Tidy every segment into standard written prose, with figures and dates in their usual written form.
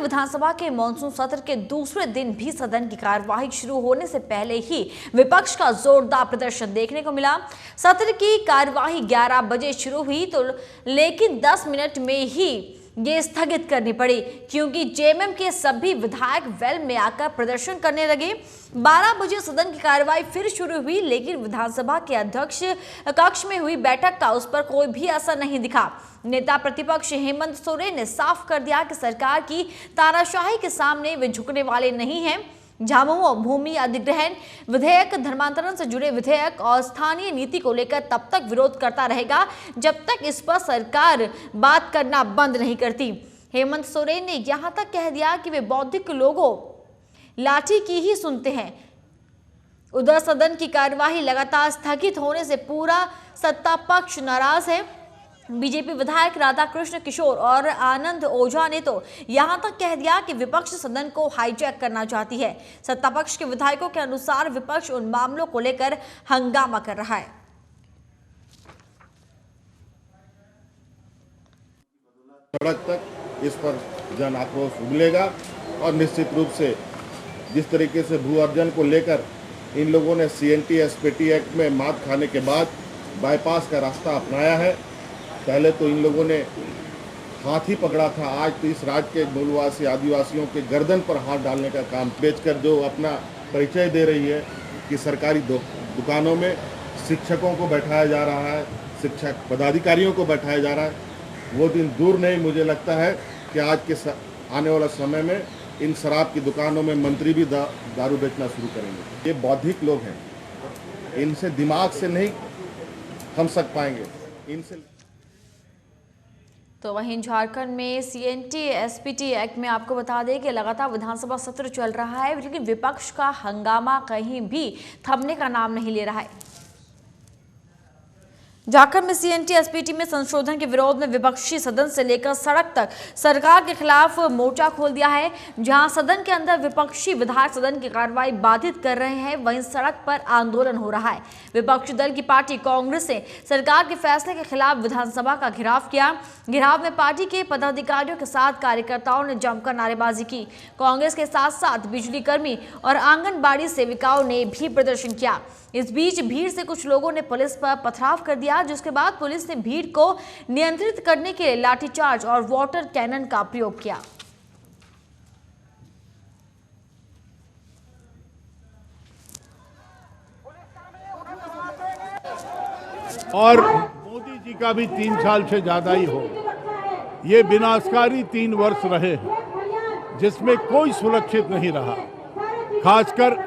विधानसभा के मानसून सत्र के दूसरे दिन भी सदन की कार्यवाही शुरू होने से पहले ही विपक्ष का जोरदार प्रदर्शन देखने को मिला। सत्र की कार्यवाही 11 बजे शुरू हुई तो लेकिन 10 मिनट में ही ये स्थगित करनी पड़ी क्योंकि जेएमएम के सभी विधायक वेल में आकर प्रदर्शन करने लगे। 12 बजे सदन की कार्यवाही फिर शुरू हुई लेकिन विधानसभा के अध्यक्ष कक्ष में हुई बैठक का उस पर कोई भी असर नहीं दिखा। नेता प्रतिपक्ष हेमंत सोरेन ने साफ कर दिया कि सरकार की तानाशाही के सामने वे झुकने वाले नहीं हैं। झामुमो भूमि अधिग्रहण विधेयक, धर्मांतरण से जुड़े विधेयक और स्थानीय नीति को लेकर तब तक विरोध करता रहेगा जब तक इस पर सरकार बात करना बंद नहीं करती। हेमंत सोरेन ने यहां तक कह दिया कि वे बौद्धिक लोगों लाठी की ही सुनते हैं। उधर सदन की कार्यवाही लगातार स्थगित होने से पूरा सत्ता पक्ष नाराज है। बीजेपी विधायक राधा कृष्ण किशोर और आनंद ओझा ने तो यहां तक कह दिया कि विपक्ष सदन को हाईजैक करना चाहती है। सत्ता पक्ष के विधायकों के अनुसार विपक्ष उन मामलों को लेकर हंगामा कर रहा है। सड़क तक इस पर जन आक्रोश उगलेगा और निश्चित रूप से जिस तरीके से भू अर्जन को लेकर इन लोगों ने सीएनटी एसपीटी एक्ट में मात खाने के बाद बाईपास का रास्ता अपनाया है। पहले तो इन लोगों ने हाथ ही पकड़ा था, आज तो इस राज्य के मूलवासी आदिवासियों के गर्दन पर हाथ डालने का काम बेचकर जो अपना परिचय दे रही है कि सरकारी दुकानों में शिक्षकों को बैठाया जा रहा है, शिक्षक पदाधिकारियों को बैठाया जा रहा है, वो दिन दूर नहीं। मुझे लगता है कि आज के आने वाला समय में इन शराब की दुकानों में मंत्री भी दारू बेचना शुरू करेंगे। ये बौद्धिक लोग हैं, इनसे दिमाग से नहीं हम सक पाएंगे इनसे। तो वहीं झारखंड में सीएनटी एसपीटी एक्ट में आपको बता दें कि लगातार विधानसभा सत्र चल रहा है लेकिन विपक्ष का हंगामा कहीं भी थमने का नाम नहीं ले रहा है। झारखंड में सीएनटी एसपीटी में संशोधन के विरोध में विपक्षी सदन से लेकर सड़क तक सरकार के खिलाफ मोर्चा खोल दिया है। जहां सदन के अंदर विपक्षी विधायक सदन की कार्रवाई बाधित कर रहे हैं, वहीं सड़क पर आंदोलन हो रहा है। विपक्षी दल की पार्टी कांग्रेस ने सरकार के फैसले के खिलाफ विधानसभा का घेराव किया। घेराव में पार्टी के पदाधिकारियों के साथ कार्यकर्ताओं ने जमकर नारेबाजी की। कांग्रेस के साथ साथ बिजली कर्मी और आंगनबाड़ी सेविकाओं ने भी प्रदर्शन किया। इस बीच भीड़ से कुछ लोगों ने पुलिस पर पथराव कर दिया, जिसके बाद पुलिस ने भीड़ को नियंत्रित करने के लिए लाठीचार्ज और वाटर कैनन का प्रयोग किया। और मोदी जी का भी 3 साल से ज्यादा ही हो, ये विनाशकारी 3 वर्ष रहे हैं जिसमें कोई सुरक्षित नहीं रहा। खासकर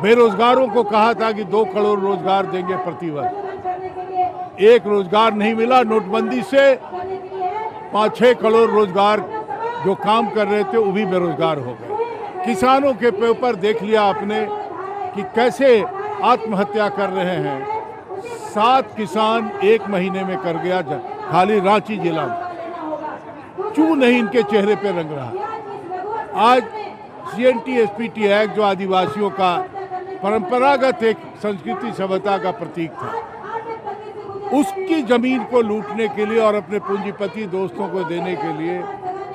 बेरोजगारों को कहा था कि 2 करोड़ रोजगार देंगे प्रतिवर्ष, 1 रोजगार नहीं मिला। नोटबंदी से 5-6 करोड़ रोजगार जो काम कर रहे थे वो भी बेरोजगार हो गए। किसानों के पेपर देख लिया आपने कि कैसे आत्महत्या कर रहे हैं। 7 किसान 1 महीने में कर गया खाली रांची जिला में। क्यों नहीं इनके चेहरे पे रंग रहा। आज सीएनटी एसपीटी एक्ट जो आदिवासियों का परंपरागत एक संस्कृति सभ्यता का प्रतीक था, उसकी जमीन को लूटने के लिए और अपने पूंजीपति दोस्तों को देने के लिए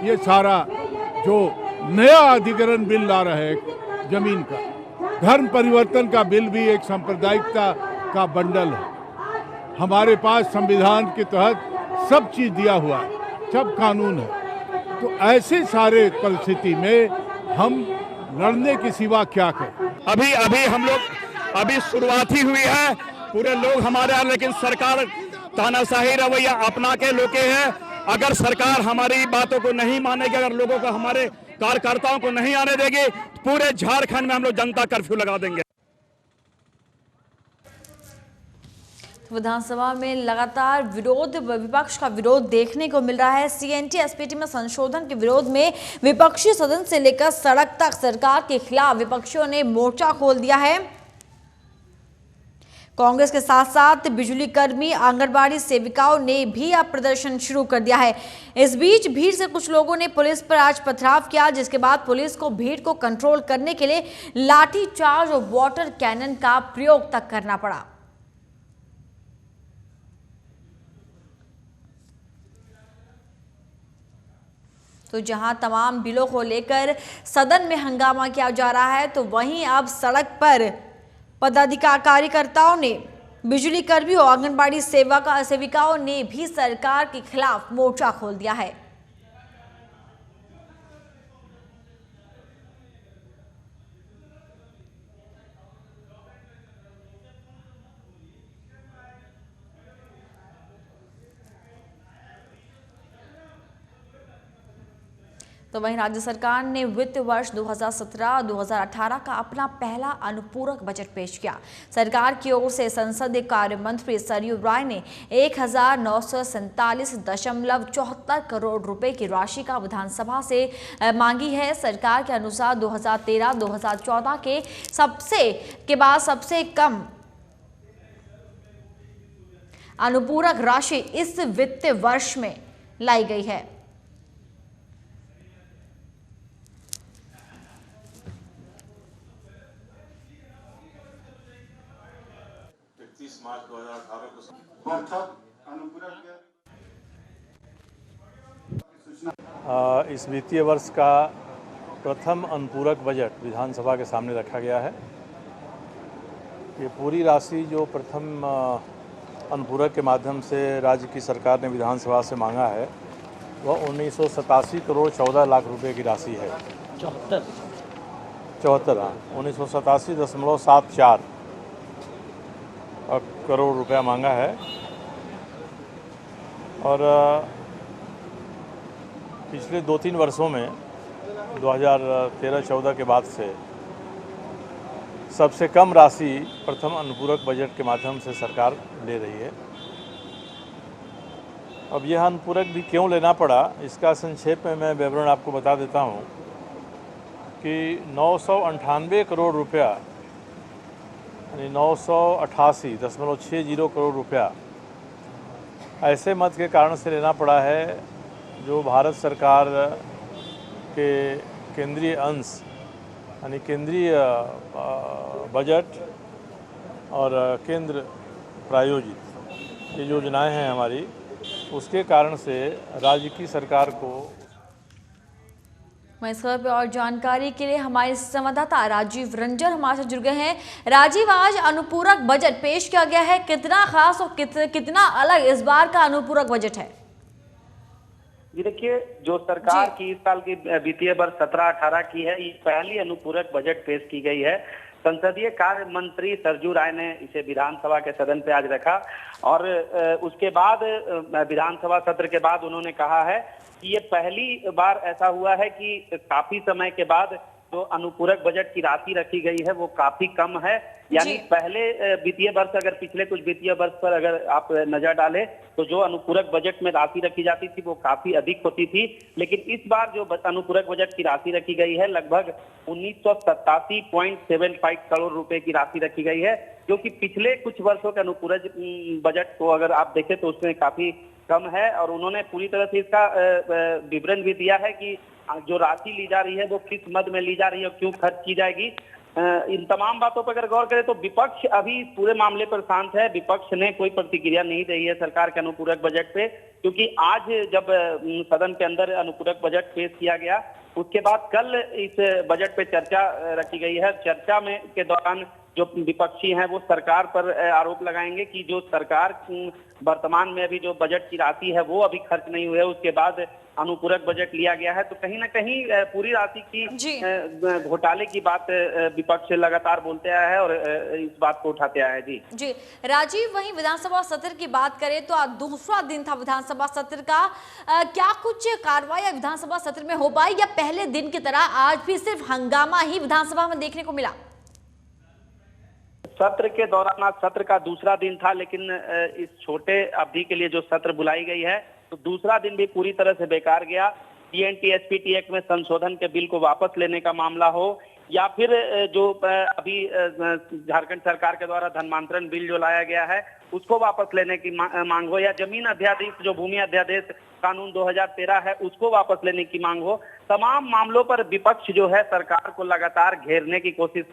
ये सारा जो नया अधिग्रहण बिल ला रहा है जमीन का, धर्म परिवर्तन का बिल भी एक सांप्रदायिकता का बंडल है। हमारे पास संविधान के तहत सब चीज दिया हुआ है, सब कानून है। तो ऐसे सारे परिस्थिति में हम लड़ने के सिवा क्या करें। अभी हम लोग अभी शुरुआत ही हुई है, पूरे लोग हमारे यहाँ, लेकिन सरकार तानाशाही रवैया अपना के लोके है। अगर सरकार हमारी बातों को नहीं मानेगी, अगर लोगों को, हमारे कार्यकर्ताओं को नहीं आने देगी, तो पूरे झारखंड में हम लोग जनता कर्फ्यू लगा देंगे। विधानसभा में लगातार विपक्ष का विरोध देखने को मिल रहा है। सीएनटी एसपीटी में संशोधन के विरोध में विपक्षी सदन से लेकर सड़क तक सरकार के खिलाफ विपक्षियों ने मोर्चा खोल दिया है। कांग्रेस के साथ साथ बिजली कर्मी, आंगनबाड़ी सेविकाओं ने भी अब प्रदर्शन शुरू कर दिया है। इस बीच भीड़ से कुछ लोगों ने पुलिस पर आज पथराव किया, जिसके बाद पुलिस को भीड़ को कंट्रोल करने के लिए लाठीचार्ज और वाटर कैनन का प्रयोग तक करना पड़ा। तो जहां तमाम बिलों को लेकर सदन में हंगामा किया जा रहा है, तो वहीं अब सड़क पर पदाधिकारी कार्यकर्ताओं ने, बिजली कर्मियों, आंगनबाड़ी सेविकाओं ने भी सरकार के खिलाफ मोर्चा खोल दिया है। तो वहीं राज्य सरकार ने वित्त वर्ष 2017-2018 का अपना पहला अनुपूरक बजट पेश किया। सरकार की ओर से संसदीय कार्य मंत्री सरयू राय ने 1947.74 करोड़ रुपए की राशि का विधानसभा से मांगी है। सरकार के अनुसार 2013-2014 के बाद सबसे कम अनुपूरक राशि इस वित्त वर्ष में लाई गई है। मार्च 2018 को इस वित्तीय वर्ष का प्रथम अनुपूरक बजट विधानसभा के सामने रखा गया है। ये पूरी राशि जो प्रथम अनुपूरक के माध्यम से राज्य की सरकार ने विधानसभा से मांगा है वह 1987 करोड़ 14 लाख रुपए की राशि है। 1987.74 करोड़ रुपया मांगा है। और पिछले 2-3 वर्षों में 2013-14 के बाद से सबसे कम राशि प्रथम अनुपूरक बजट के माध्यम से सरकार ले रही है। अब यह अनुपूरक भी क्यों लेना पड़ा, इसका संक्षेप में मैं विवरण आपको बता देता हूं कि 998 करोड़ रुपया यानी 988.60 करोड़ रुपया ऐसे मद के कारण से लेना पड़ा है जो भारत सरकार के केंद्रीय अंश यानी केंद्रीय बजट और केंद्र प्रायोजित ये योजनाएं हैं हमारी, उसके कारण से राज्य की सरकार को। इस खबर पर और जानकारी के लिए हमारे संवाददाता राजीव रंजन हमारे साथ जुड़ गए हैं। राजीव, आज अनुपूरक बजट पेश किया गया है, कितना खास और कितना अलग इस बार का अनुपूरक बजट है? जी देखिए, जो सरकार की इस साल की वित्तीय वर्ष 17-18 की है, ये पहली अनुपूरक बजट पेश की गई है। संसदीय कार्य मंत्री सरयू राय ने इसे विधानसभा के सदन पे आज रखा और उसके बाद विधानसभा सत्र के बाद उन्होंने कहा है कि ये पहली बार ऐसा हुआ है कि काफी समय के बाद जो अनुपूरक बजट की राशि रखी गई है वो काफी कम है। यानी पहले वित्तीय वर्ष, अगर पिछले कुछ वित्तीय वर्ष पर अगर आप नजर डालें तो जो अनुपूरक बजट में राशि रखी जाती थी वो काफी अधिक होती थी, लेकिन इस बार जो अनुपूरक बजट की राशि रखी गई है लगभग 1987.75 करोड़ रुपए की राशि रखी गई है, जो कि पिछले कुछ वर्षों के अनुपूरक बजट को अगर आप देखें तो उसमें काफी कम है। और उन्होंने पूरी तरह से इसका विवरण भी दिया है कि जो राशि ली जा रही है वो किस मद में ली जा रही है और क्यों खर्च की जाएगी। इन तमाम बातों पर अगर गौर करें तो विपक्ष अभी पूरे मामले पर शांत है। विपक्ष ने कोई प्रतिक्रिया नहीं दी है सरकार के अनुपूरक बजट पे, क्योंकि आज जब सदन के अंदर अनुपूरक बजट पेश किया गया उसके बाद कल इस बजट पे चर्चा रखी गई है। चर्चा में के दौरान जो विपक्षी हैं वो सरकार पर आरोप लगाएंगे कि जो सरकार वर्तमान में अभी जो बजट की राशि है वो अभी खर्च नहीं हुई है, उसके बाद अनुपूरक बजट लिया गया है। तो कहीं ना कहीं पूरी राशि की घोटाले की बात विपक्ष लगातार बोलते आया है और इस बात को उठाते आया है। जी राजीव, वहीं विधानसभा सत्र की बात करें तो आज दूसरा दिन था विधानसभा सत्र का। क्या कुछ कार्रवाई विधानसभा सत्र में हो पाई या पहले दिन की तरह आज भी सिर्फ हंगामा ही विधानसभा में देखने को मिला? सत्र के दौरान आज सत्र का दूसरा दिन था, लेकिन इस छोटे अवधि के लिए जो सत्र बुलाई गई है तो दूसरा दिन भी पूरी तरह से बेकार गया। सीएनटी एसपीटी एक्ट में संशोधन के बिल को वापस लेने का मामला हो या फिर जो अभी झारखंड सरकार के द्वारा धर्मांतरण बिल जो लाया गया है उसको वापस लेने की मांग हो, या जमीन अध्यादेश जो भूमि अध्यादेश कानून 2013 है उसको वापस लेने की मांग हो, तमाम मामलों पर विपक्ष जो है सरकार को लगातार घेरने की कोशिश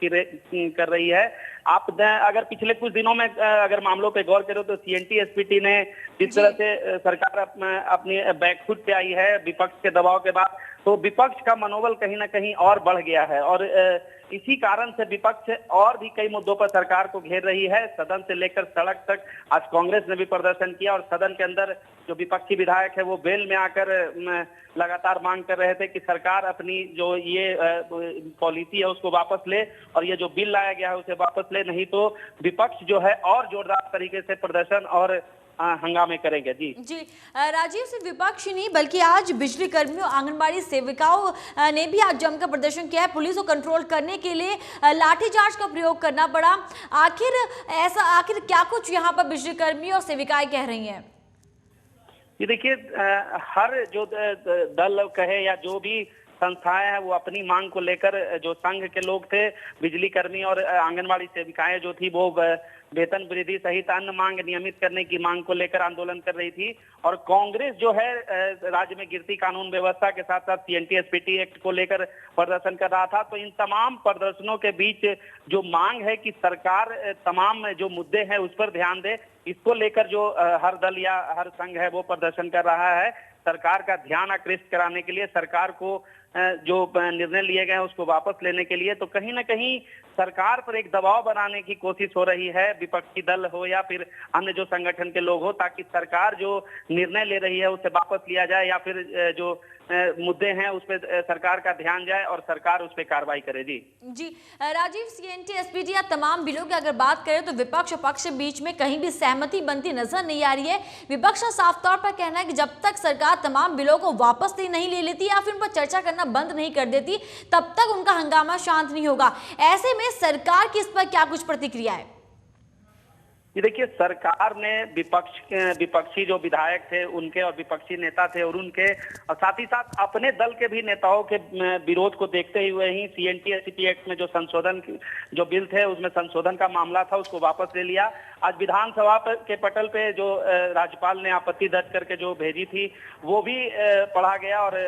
कर रही है। आप अगर पिछले कुछ दिनों में अगर मामलों पे गौर करो तो सीएनटी एसपीटी ने जिस तरह से सरकार अपनी बैकफुट पे आई है विपक्ष के दबाव के बाद, तो विपक्ष का मनोबल कहीं ना कहीं और बढ़ गया है और इसी कारण से विपक्ष और भी कई मुद्दों पर सरकार को घेर रही है। सदन से लेकर सड़क तक आज कांग्रेस ने भी प्रदर्शन किया और सदन के अंदर जो विपक्षी विधायक है वो बेल में आकर लगातार मांग कर रहे थे कि सरकार अपनी जो ये पॉलिसी है उसको वापस ले और ये जो बिल लाया गया है उसे वापस ले, नहीं तो विपक्ष जो है और जोरदार तरीके से प्रदर्शन और हंगामे करेंगे। जी राजीव, सिर्फ विपक्ष ही नहीं बल्कि आज बिजली कर्मियों, आंगनबाड़ी सेविकाओं ने भी आज जमकर प्रदर्शन किया है। पुलिस को कंट्रोल करने के लिए लाठीचार्ज का प्रयोग करना पड़ा। आखिर क्या कुछ यहाँ पर बिजली कर्मी और सेविकाएं कह रही हैं? ये देखिए, हर जो दल कहे या जो भी संस्थाएं हैं वो अपनी मांग को लेकर, जो संघ के लोग थे, बिजली कर्मी और आंगनबाड़ी सेविकाएं जो थी वो वेतन वृद्धि सहित अन्य मांग नियमित करने की मांग को लेकर आंदोलन कर रही थी। और कांग्रेस जो है राज्य में गिरती कानून व्यवस्था के साथ साथ सीएनटी एसपीटी एक्ट को लेकर प्रदर्शन कर रहा था। तो इन तमाम प्रदर्शनों के बीच जो मांग है कि सरकार तमाम जो मुद्दे हैं उस पर ध्यान दे, इसको लेकर जो हर दल या हर संघ है वो प्रदर्शन कर रहा है। सरकार का ध्यान आकृष्ट कराने के लिए, सरकार को जो निर्णय लिए गए हैं उसको वापस लेने के लिए, तो कहीं ना कहीं सरकार पर एक दबाव बनाने की कोशिश हो रही है, विपक्षी दल हो या फिर अन्य जो संगठन के लोग हो, ताकि सरकार जो निर्णय ले रही है उसे वापस लिया जाए या फिर जो मुद्दे हैं उस पर सरकार का ध्यान जाए और सरकार उस पर कार्रवाई करे। जी राजीव, सीएनटी एसपीटी या तमाम बिलों की अगर बात करें तो विपक्ष और पक्ष के बीच में कहीं भी सहमति बनती नजर नहीं आ रही है। विपक्ष का साफ तौर पर कहना है कि जब तक सरकार तमाम बिलों को वापस नहीं ले लेती या फिर उन पर चर्चा करना बंद नहीं कर देती तब तक उनका हंगामा शांत नहीं होगा। ऐसे में सरकार की इस पर क्या कुछ प्रतिक्रिया है? ये देखिए, सरकार ने विपक्षी जो विधायक थे उनके और विपक्षी नेता थे और उनके और साथ ही साथ अपने दल के भी नेताओं के विरोध को देखते हुए ही सीएनटी एसपीटी एक्ट में जो संशोधन जो बिल थे उसमें संशोधन का मामला था उसको वापस ले लिया। आज विधानसभा के पटल पे जो राज्यपाल ने आपत्ति दर्ज करके जो भेजी थी वो भी पढ़ा गया और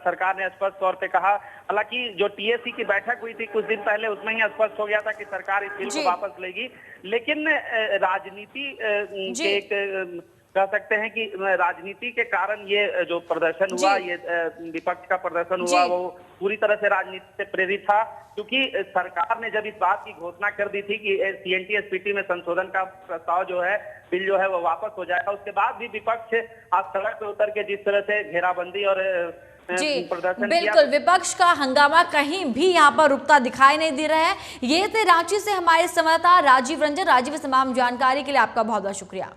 सरकार ने स्पष्ट तौर पे कहा, हालांकि जो टीएसी की बैठक हुई थी कुछ दिन पहले उसमें ही स्पष्ट हो गया था कि सरकार इस बिल को वापस लेगी, लेकिन राजनीति के एक कह सकते हैं कि राजनीति के कारण ये जो प्रदर्शन हुआ, ये विपक्ष का प्रदर्शन हुआ, वो पूरी तरह से राजनीति से प्रेरित था। क्योंकि सरकार ने जब इस बात की घोषणा कर दी थी कि सीएनटी एसपीटी में संशोधन का प्रस्ताव जो है, बिल जो है वो वापस हो जाएगा, उसके बाद भी विपक्ष आज सड़क पर उतर के जिस तरह से घेराबंदी और जी बिल्कुल, विपक्ष का हंगामा कहीं भी यहाँ पर रुकता दिखाई नहीं दे रहा है। ये थे रांची से हमारे संवाददाता राजीव रंजन। राजीव, तमाम जानकारी के लिए आपका बहुत बहुत शुक्रिया।